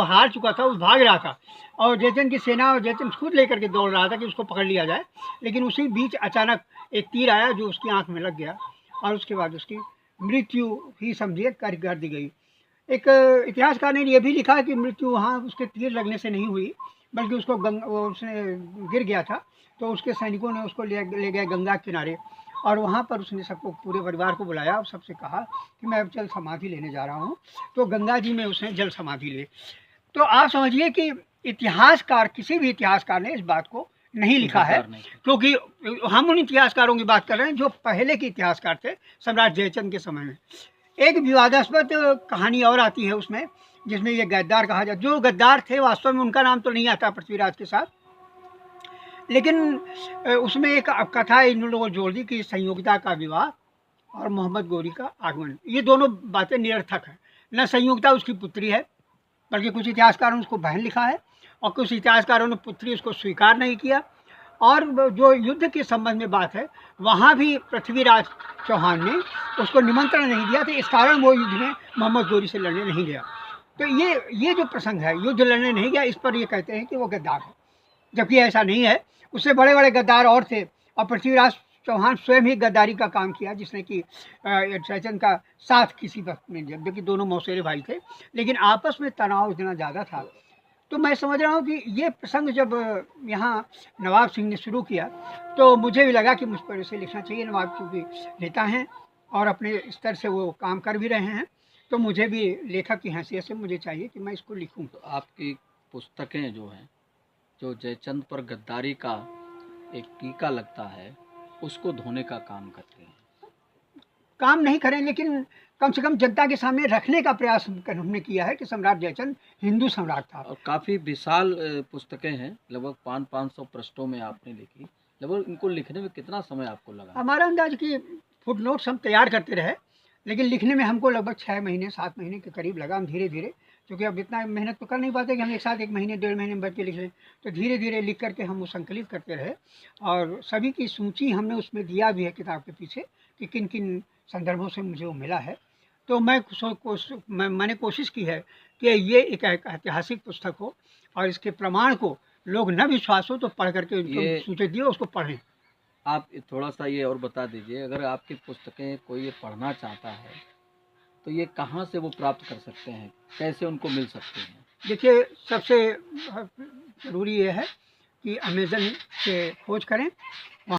हार चुका था, वो भाग रहा था और जयचंद की सेना और जयचंद खुद लेकर के दौड़ रहा था कि उसको पकड़ लिया जाए। लेकिन उसी बीच अचानक एक तीर आया जो उसकी आंख में लग गया और उसके बाद उसकी मृत्यु ही समझिए कर दी गई। एक इतिहासकार ने ये भी लिखा है कि मृत्यु वहाँ उसके तीर लगने से नहीं हुई, बल्कि उसको वो उसने गिर गया था, तो उसके सैनिकों ने उसको ले गए गंगा किनारे और वहाँ पर उसने सबको, पूरे परिवार को बुलाया और सबसे कहा कि मैं अब जल समाधि लेने जा रहा हूँ। तो गंगा जी में उसने जल समाधि ली। तो आप समझिए कि इतिहासकार, किसी भी इतिहासकार ने इस बात को नहीं लिखा है, क्योंकि हम उन इतिहासकारों की बात कर रहे हैं जो पहले के इतिहासकार थे, सम्राट जयचंद के समय में। एक विवादास्पद कहानी और आती है उसमें, जिसमें ये गद्दार कहा जाता, जो गद्दार थे वास्तव में उनका नाम तो नहीं आता पृथ्वीराज के साथ, लेकिन उसमें एक कथा इन लोगों को जोड़ दी कि संयोगिता का विवाह और मोहम्मद गौरी का आगमन, ये दोनों बातें निरर्थक हैं। न संयोगिता उसकी पुत्री है, बल्कि कुछ इतिहासकारों ने उसको बहन लिखा है और कुछ इतिहासकारों ने पुत्री उसको स्वीकार नहीं किया। और जो युद्ध के संबंध में बात है, वहाँ भी पृथ्वीराज चौहान ने उसको निमंत्रण नहीं दिया, तो इस कारण वो युद्ध में मोहम्मद गौरी से लड़ने नहीं गया। तो ये जो प्रसंग है, युद्ध लड़ने नहीं गया, इस पर ये कहते हैं कि वो गद्दार है, जबकि ऐसा नहीं है। उससे बड़े बड़े गद्दार और थे और पृथ्वीराज चौहान स्वयं ही गद्दारी का काम किया, जिसने कि जयचंद का साथ किसी वक्त में दिया, जबकि दोनों मौसेरे भाई थे, लेकिन आपस में तनाव इतना ज़्यादा था। तो मैं समझ रहा हूँ कि ये प्रसंग जब यहाँ नवाब सिंह ने शुरू किया, तो मुझे भी लगा कि मुझ पर इसे लिखना चाहिए। नवाब चूँकि नेता हैं और अपने स्तर से वो काम कर भी रहे हैं, तो मुझे भी लेखक की हैसियत से मुझे चाहिए कि मैं इसको लिखूँ। तो आपकी पुस्तकें जो हैं, जो जयचंद पर गद्दारी का एक टीका लगता है, उसको धोने का काम करते हैं। काम नहीं करें, लेकिन कम से कम जनता के सामने रखने का प्रयास हमने किया है कि सम्राट जयचंद हिंदू सम्राट था। और काफ़ी विशाल पुस्तकें हैं, लगभग 500 पृष्ठों में आपने लिखी। लगभग इनको लिखने में कितना समय आपको लगा? हमारा अंदाज कि फुट नोट्स हम तैयार करते रहे, लेकिन लिखने में हमको लगभग 6 महीने 7 महीने के करीब लगा। हम धीरे धीरे, क्योंकि अब इतना मेहनत तो कर नहीं पाते कि हम एक साथ 1 महीने 1.5 महीने में बैठ के लिख लें, तो धीरे धीरे लिख करके हम वो संकलित करते रहे और सभी की सूची हमने उसमें दिया भी है किताब के पीछे कि किन किन संदर्भों से मुझे वो मिला है। तो मैंने कोशिश की है कि ये एक ऐतिहासिक पुस्तक हो और इसके प्रमाण को लोग न विश्वास हो तो पढ़ करके सूचे दिए उसको पढ़ें। आप थोड़ा सा ये और बता दीजिए, अगर आपकी पुस्तकें कोई ये पढ़ना चाहता है तो ये कहाँ से वो प्राप्त कर सकते हैं, कैसे उनको मिल सकते हैं? देखिए, सबसे ज़रूरी ये है कि अमेज़न से खोज करें